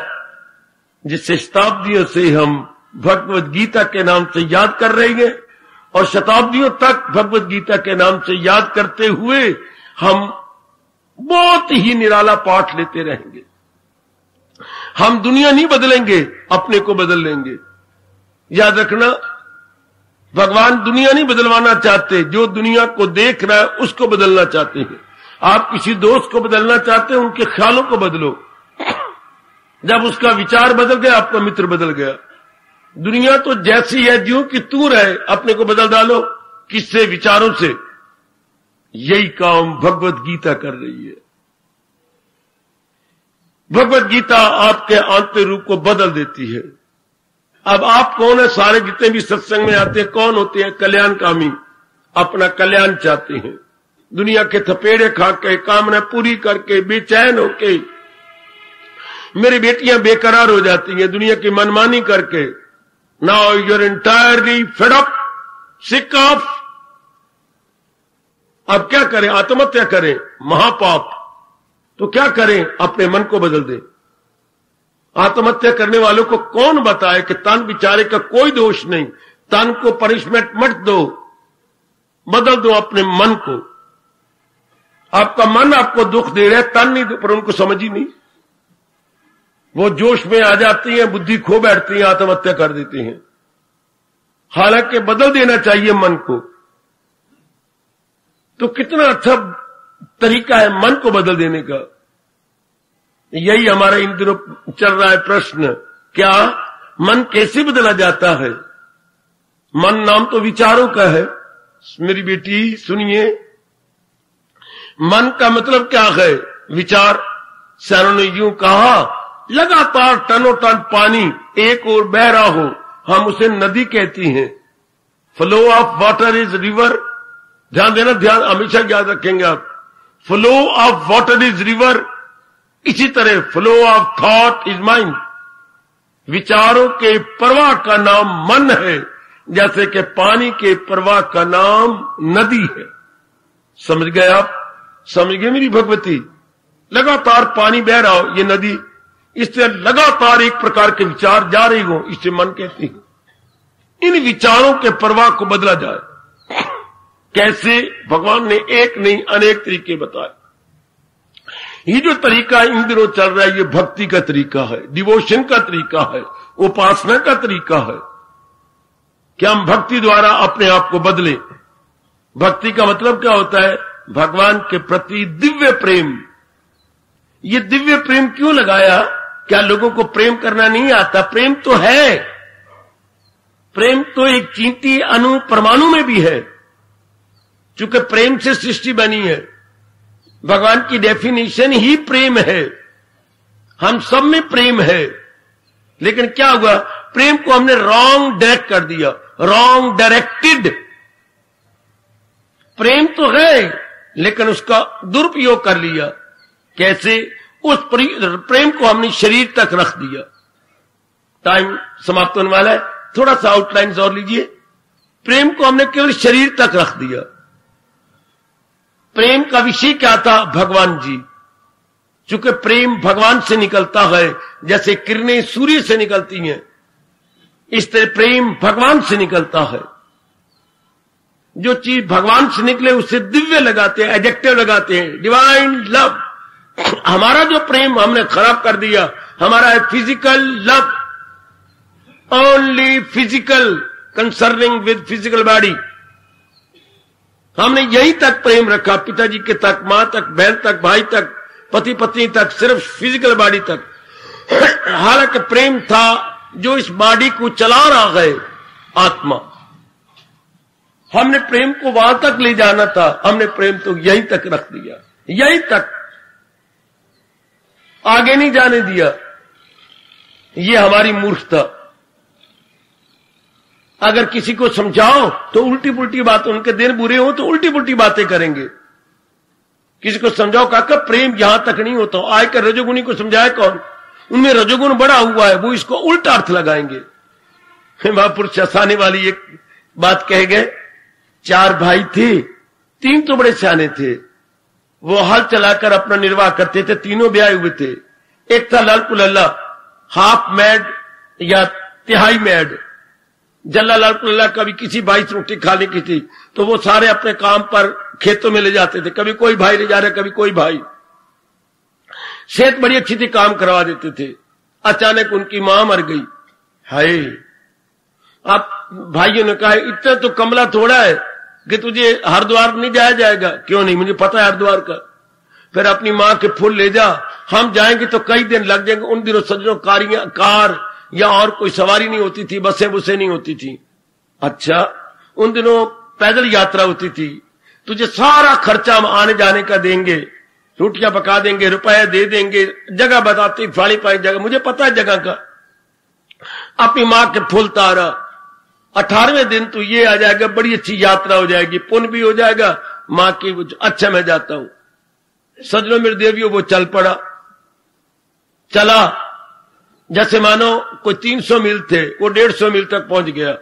जिससे शताब्दियों से हम भगवत गीता के नाम से याद कर रहे हैं, और शताब्दियों तक भगवत गीता के नाम से याद करते हुए हम बहुत ही निराला पाठ लेते रहेंगे। हम दुनिया नहीं बदलेंगे, अपने को बदल लेंगे। याद रखना, भगवान दुनिया नहीं बदलवाना चाहते, जो दुनिया को देख रहा है उसको बदलना चाहते हैं। आप किसी दोस्त को बदलना चाहते हैं, उनके ख्यालों को बदलो। जब उसका विचार बदल गया, आपका मित्र बदल गया। दुनिया तो जैसी है ज्यों कि तू रहे, अपने को बदल डालो किससे? विचारों से। यही काम भगवत गीता कर रही है। भगवत गीता आपके आंतरिक रूप को बदल देती है। अब आप कौन है? सारे जितने भी सत्संग में आते हैं कौन होते हैं? कल्याणकामी, अपना कल्याण चाहते हैं। दुनिया के थपेड़े खा के, कामना पूरी करके, बेचैन होके मेरी बेटियां बेकरार हो जाती हैं दुनिया की मनमानी करके। Now you are entirely fed up, sick of. अब क्या करें? आत्महत्या करें? महापाप। तो क्या करें? अपने मन को बदल दें। आत्महत्या करने वालों को कौन बताए कि तन बेचारे का कोई दोष नहीं, तन को पनिशमेंट मत दो, बदल दो अपने मन को। आपका मन आपको दुख दे रहा है, तन नहीं, पर उनको समझ ही नहीं। वो जोश में आ जाती हैं, बुद्धि खो बैठती हैं, आत्महत्या कर देती हैं। हालांकि बदल देना चाहिए मन को। तो कितना अच्छा तरीका है मन को बदल देने का। यही हमारा इन दिनों चल रहा है प्रश्न, क्या मन कैसे बदला जाता है? मन नाम तो विचारों का है। मेरी बेटी सुनिए, मन का मतलब क्या है? विचार। सैरों ने यूं कहा, लगातार टनों टन पानी एक ओर बह रहा हो, हम उसे नदी कहती हैं। Flow of water is river. ध्यान देना, ध्यान हमेशा याद रखेंगे आप। Flow of water is river. इसी तरह flow of thought is mind. विचारों के प्रवाह का नाम मन है, जैसे कि पानी के प्रवाह का नाम नदी है। समझ गए आप? समझ गए मेरी भगवती? लगातार पानी बह रहा हो, ये नदी, इससे लगातार एक प्रकार के विचार जा रही हो, इसे मन कहती है। इन विचारों के प्रवाह को बदला जाए कैसे? भगवान ने एक नहीं अनेक तरीके बताए। ये जो तरीका इन दिनों चल रहा है, ये भक्ति का तरीका है, डिवोशन का तरीका है, उपासना का तरीका है कि हम भक्ति द्वारा अपने आप को बदले। भक्ति का मतलब क्या होता है? भगवान के प्रति दिव्य प्रेम। ये दिव्य प्रेम क्यों लगाया? क्या लोगों को प्रेम करना नहीं आता? प्रेम तो है, प्रेम तो एक चींटी अणु परमाणु में भी है, क्योंकि प्रेम से सृष्टि बनी है। भगवान की डेफिनेशन ही प्रेम है। हम सब में प्रेम है, लेकिन क्या हुआ? प्रेम को हमने रॉन्ग डायरेक्ट कर दिया, रॉन्ग डायरेक्टेड। प्रेम तो है, लेकिन उसका दुरुपयोग कर लिया। कैसे? उस प्रेम को हमने शरीर तक रख दिया। टाइम समाप्त होने वाला है, थोड़ा सा आउटलाइन और लीजिए। प्रेम को हमने केवल शरीर तक रख दिया। प्रेम का विषय क्या था? भगवान जी। चूंकि प्रेम भगवान से निकलता है, जैसे किरणें सूर्य से निकलती हैं, इस तरह प्रेम भगवान से निकलता है। जो चीज भगवान से निकले उसे दिव्य लगाते हैं, एडजेक्टिव लगाते हैं, डिवाइन लव। हमारा जो प्रेम हमने खराब कर दिया, हमारा है physical love, only physical, concerning with physical body. हमने यहीं तक प्रेम रखा, पिताजी के तक, मां तक, बहन तक, भाई तक, पति पत्नी तक, सिर्फ फिजिकल बॉडी तक। हालांकि प्रेम था जो इस बॉडी को चला रहा है, आत्मा। हमने प्रेम को वहां तक ले जाना था, हमने प्रेम तो यहीं तक रख दिया, यहीं तक, आगे नहीं जाने दिया। ये हमारी मूर्खता। अगर किसी को समझाओ तो उल्टी पुल्टी बात, उनके दिन बुरे हो तो उल्टी पुल्टी बातें करेंगे। किसी को समझाओ काका प्रेम यहां तक नहीं होता, आयकर रजोगुणी को समझाए कौन? उनमें रजोगुण बड़ा हुआ है, वो इसको उल्टा अर्थ लगाएंगे। महापुरुष हंसाने वाली एक बात कह गए। 4 भाई थे, 3 तो बड़े सियाने थे, वो हल चलाकर अपना निर्वाह करते थे, तीनों ब्याहे हुए थे। एक था लाल कुलल्ला, हाफ मैड या तिहाई मैड। जल्ला लाल कुलल्ला कभी किसी भाई से रोटी खाने की थी तो वो सारे अपने काम पर खेतों में ले जाते थे, कभी कोई भाई ले जा रहा, कभी कोई भाई। सेहत बड़ी अच्छी थी, काम करवा देते थे। अचानक उनकी मां मर गई। हाय, आप भाइयों ने कहा इतना तो कमला थोड़ा है कि तुझे हरिद्वार नहीं जाया जाएगा। क्यों नहीं? मुझे पता है हरिद्वार का। फिर अपनी मां के फूल ले जा, हम जाएंगे तो कई दिन लग जाएंगे। उन दिनों सज्जनों कार या और कोई सवारी नहीं होती थी, बसें बुसें नहीं होती थी। अच्छा, उन दिनों पैदल यात्रा होती थी। तुझे सारा खर्चा हम आने जाने का देंगे, रोटियां पका देंगे, रुपए दे देंगे, जगह बताते फाड़ी पाई जगह, मुझे पता है जगह का। अपनी मां के फूल तारा, 18वें दिन तो ये आ जाएगा, बड़ी अच्छी यात्रा हो जाएगी, पुण्य भी हो जाएगा मां की। अच्छा मैं जाता हूं। सजनों मेरे देवियों, वो चल पड़ा। चला जैसे मानो कोई 300 मील थे, वो 150 मील तक पहुंच गया।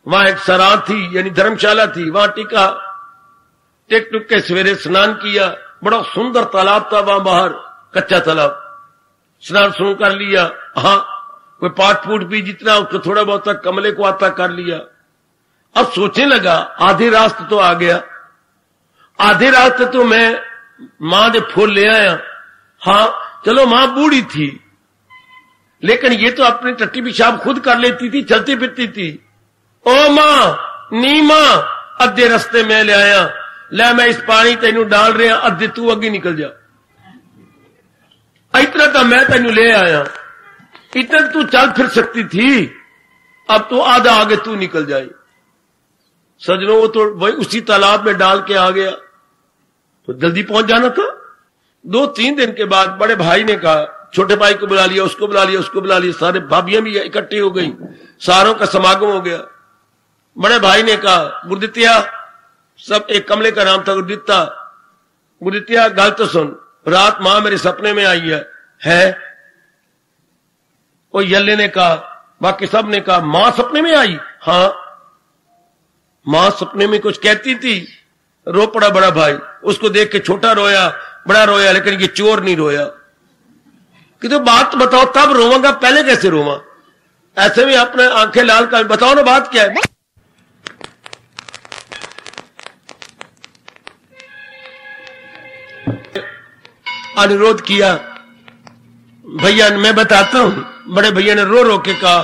वहां एक सराह थी, यानी धर्मशाला थी, वहां टिका। टेक टुक के सवेरे स्नान किया। बड़ा सुंदर तालाब था वहां बाहर, कच्चा तालाब। स्नान शुरू कर लिया। हाँ, कोई पाट फूट भी जितना उसको थोड़ा बहुत तक कमले को आता कर लिया। अब सोचने लगा आधे रास्ते तो आ गया, आधे रास्ते तो मैं मां ने फूल ले आया। हाँ चलो, मां बूढ़ी थी, लेकिन ये तो अपनी टट्टी पेशाब खुद कर लेती थी, चलती फिरती थी। ओ मां, नी मां, अद्धे रास्ते में ले आया, ले मैं इस पानी तेनू डाल रहा, अद्धे तू अगे निकल जा। इतना तो मैं तेनू ले आया, इतना तू चल फिर सकती थी, अब तो आधा आगे तू निकल जाए। सजनों, वो तो वही उसी तालाब में डाल के आ गया। तो जल्दी पहुंच जाना था। 2-3 दिन के बाद बड़े भाई ने कहा, छोटे भाई को बुला लिया, उसको बुला लिया, उसको बुला लिया, सारे भाभियां भी इकट्ठी हो गई, सारों का समागम हो गया। बड़े भाई ने कहा, गुरुदित्या, सब एक कमले का नाम था गुरुदित्या, गल तो सुन, रात मां मेरे सपने में आई है? वो यल्ले ने कहा, बाकी सब ने कहा, मां सपने में आई? हाँ, मां सपने में कुछ कहती थी। रो पड़ा बड़ा भाई, उसको देख के छोटा रोया, बड़ा रोया, लेकिन ये चोर नहीं रोया कि तो बात बताओ तब रोवांगा, पहले कैसे रोवा? ऐसे में अपने आंखें लाल कर बताओ ना, बात क्या है? अनुरोध किया, भैया मैं बताता हूं। बड़े भैया ने रो रो के कहा,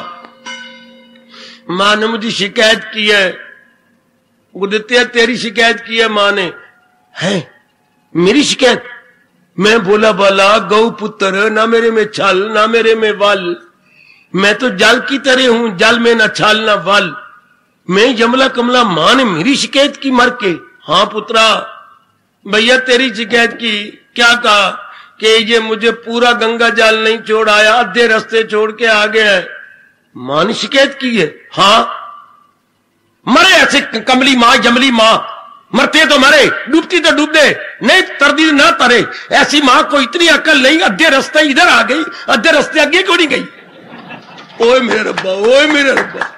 मां ने मुझे शिकायत की है। गुरुदित्या, तेरी शिकायत की है मां ने? है मेरी शिकायत? मैं बोला, बाला गौ पुत्र, ना मेरे में छाल ना मेरे में वाल, मैं तो जल की तरह हूं, जल में ना छाल ना वाल, मैं यमला कमला, मां ने मेरी शिकायत की मर के? हाँ पुत्रा, भैया तेरी शिकायत की। क्या कहा? कि ये मुझे पूरा गंगा जल नहीं छोड़ आया, आधे रास्ते छोड़ के आ गया है। मां ने शिकायत की है? हाँ। मरे ऐसे कमली मां, जमली मां, मरते तो मरे, डूबती तो डूब दे, नहीं तरदी ना तरे। ऐसी मां को इतनी अकल नहीं, आधे रास्ते इधर आ गई, आधे रास्ते आगे क्यों नहीं गई? ओए मेरे रब्बा, ओए मेरे रब्बा,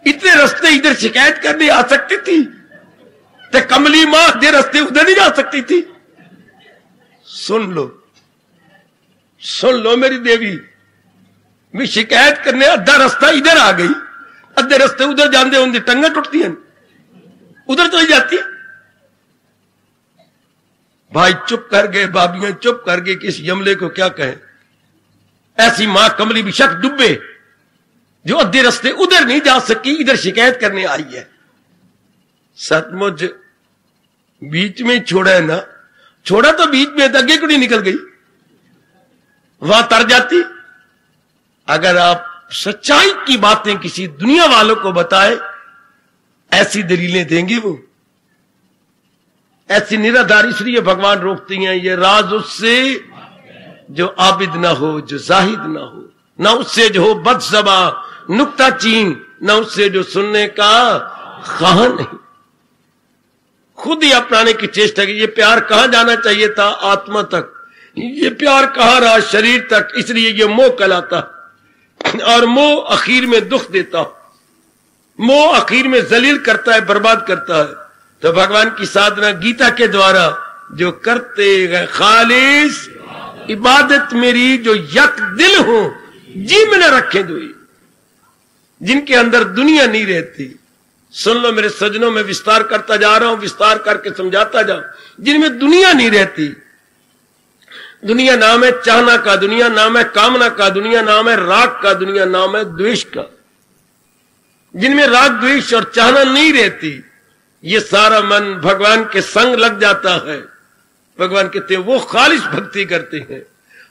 इतने रास्ते इधर शिकायत करने आ सकती थी, तो कमली मां आधे रास्ते उधर नहीं जा सकती थी? सुन लो मेरी देवी, मैं शिकायत करने आधा रास्ता इधर आ गई, अद्धे रास्ते उधर जाते होंगे टंगा टुटती हैं, उधर चली जाती। भाई चुप कर गए, भाभियां चुप कर गए, किस यमले को क्या कहें। ऐसी मां कमली भी शक डुबे जो अद्धे रास्ते उधर नहीं जा सकी, इधर शिकायत करने आई है। सचमुच बीच में छोड़ा है ना, छोड़ा तो बीच में, तो आगे क्यों नहीं निकल गई? वहां तर जाती। अगर आप सच्चाई की बातें किसी दुनिया वालों को बताए, ऐसी दलीलें देंगे वो, ऐसी निराधारी, इसलिए भगवान रोकती हैं, ये राज उससे जो आबिद ना हो, जो जाहिद ना हो, ना उससे जो हो बदसबा नुक्ता चीन, ना उससे जो सुनने का ख्वाह नहीं। खुद ही अपनाने की चेष्टा की। ये प्यार कहां जाना चाहिए था? आत्मा तक। ये प्यार कहां रहा? शरीर तक। इसलिए ये मोह कहलाता, और मोह आखिर में दुख देता, मोह आखिर में जलील करता है, बर्बाद करता है। तो भगवान की साधना गीता के द्वारा जो करते हैं, खालिस इबादत मेरी, जो यक दिल हो, जी में न रखे दुई, जिनके अंदर दुनिया नहीं रहती। सुन लो मेरे सजनों, में विस्तार करता जा रहा हूं, विस्तार करके समझाता जाऊं। जिनमें दुनिया नहीं रहती, दुनिया नाम है चाहना का, दुनिया नाम है कामना का, दुनिया नाम है राग का, दुनिया नाम है द्वेष का। जिनमें राग द्वेष और चाहना नहीं रहती, ये सारा मन भगवान के संग लग जाता है। भगवान कहते हैं वो खालिश भक्ति करते हैं।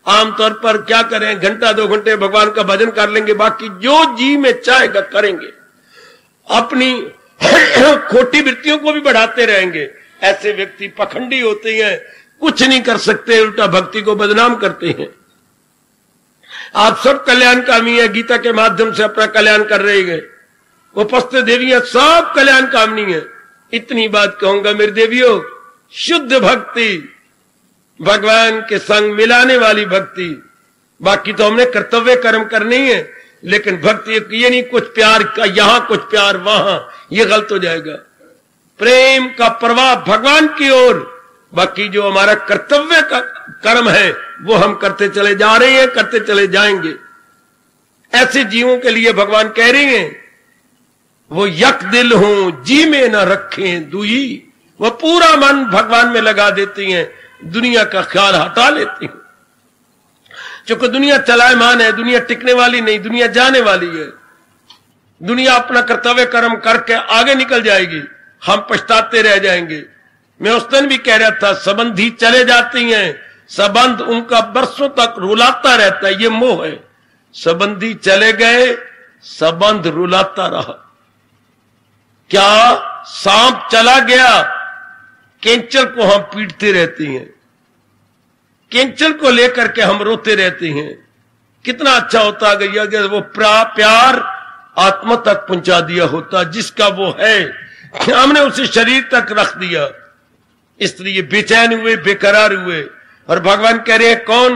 आमतौर पर क्या करें, घंटा 2 घंटे भगवान का भजन कर लेंगे, बाकी जो जी में चाहेगा करेंगे, अपनी खोटी वृत्तियों को भी बढ़ाते रहेंगे। ऐसे व्यक्ति पखंडी होते हैं, कुछ नहीं कर सकते, उल्टा भक्ति को बदनाम करते हैं। आप सब कल्याणकामी है, गीता के माध्यम से अपना कल्याण कर रहे हैं। वो पस्ते देवियां सब कल्याणकामी है। इतनी बात कहूंगा मेरी देवियों, शुद्ध भक्ति, भगवान के संग मिलाने वाली भक्ति। बाकी तो हमने कर्तव्य कर्म करने ही है, लेकिन भक्ति ये नहीं कुछ प्यार का यहां कुछ प्यार वहां, ये गलत हो जाएगा। प्रेम का प्रवाह भगवान की ओर, बाकी जो हमारा कर्तव्य का कर्म है वो हम करते चले जा रहे हैं, करते चले जाएंगे। ऐसे जीवों के लिए भगवान कह रहे हैं वो यक दिल हो, जी में न रखें दुई। वो पूरा मन भगवान में लगा देती हैं, दुनिया का ख्याल हटा लेती हैं। क्योंकि दुनिया चलायमान है, दुनिया टिकने वाली नहीं, दुनिया जाने वाली है। दुनिया अपना कर्तव्य कर्म करके आगे निकल जाएगी, हम पछताते रह जाएंगे। मैं उस दिन भी कह रहा था, संबंधी चले जाती हैं, संबंध उनका बरसों तक रुलाता रहता है, ये मोह है। संबंधी चले गए, संबंध रुलाता रहा। क्या सांप चला गया, केंचल को हम पीटते रहते हैं, केंचल को लेकर के हम रोते रहते हैं। कितना अच्छा होता गया अगर वो प्यार आत्मा तक पहुंचा दिया होता, जिसका वो है हमने उसे शरीर तक रख दिया, इसलिए बेचैन हुए, बेकरार हुए। और भगवान कह रहे हैं कौन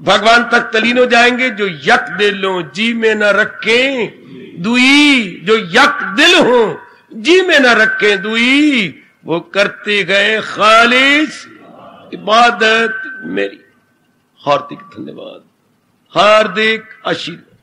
भगवान तक तलीन हो जाएंगे? जो यक दिल हो जी में न रखें दुई, जो यक दिल हो जी में न रखें दुई, वो करते गए खालिस इबादत मेरी। हार्दिक धन्यवाद, हार्दिक आशीर्वाद।